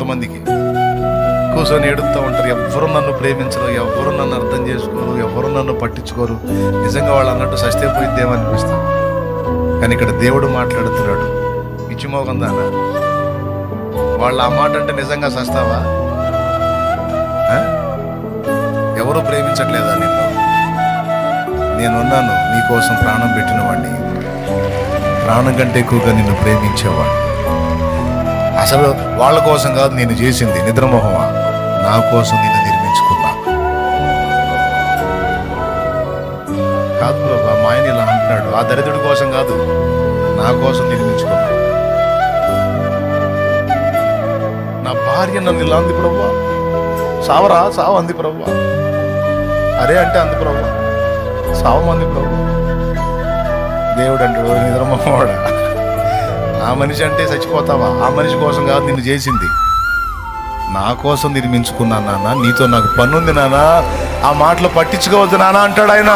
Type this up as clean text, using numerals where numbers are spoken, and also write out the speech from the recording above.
కొంతమందికి. కూర్చొని ఏడుస్తూ ఉంటారు, ఎవ్వరు నన్ను ప్రేమించరు, ఎవ్వరు నన్ను అర్థం చేసుకోరు, ఎవ్వరు నన్ను పట్టించుకోరు. నిజంగా వాళ్ళు అన్నట్టు సస్తే పోయిద్దేమనిపిస్తుంది. కానీ ఇక్కడ దేవుడు మాట్లాడుతున్నాడు, పిచ్చిమోగందానా, వాళ్ళు ఆ మాట అంటే నిజంగా సస్తావా? ఎవరు ప్రేమించట్లేదా నిన్ను? నేనున్నాను, నీకోసం ప్రాణం పెట్టిన వాడిని, ప్రాణం కంటే ఎక్కువగా నిన్ను ప్రేమించేవాడు. అసలు వాళ్ళ కోసం కాదు నేను చేసింది, నిద్రమోహమా, నా కోసం నిన్ను నిర్మించుకున్నా. కాదు ప్రభా, మా ఆయన ఇలా అంటున్నాడు, ఆ దరిద్రుడి కోసం కాదు, నా కోసం నిర్మించుకున్నా. నా భార్య నన్ను ఇలా అంది ప్రభా, సావరా సావు అంది ప్రభా, అరే అంటే అంది ప్రభా, సావమంది ప్రభు. దేవుడు అంటాడు, నిద్రమోహవాడా, ఆ మనిషి అంటే చచ్చిపోతావా? ఆ మనిషి కోసం కాదు నిన్ను చేసింది, నా కోసం నిర్మించుకున్నాను నాన్న, నీతో నాకు పనుంది నాన్న, ఆ మాటలు పట్టించుకోవద్దు నాన్న అంటాడు ఆయన.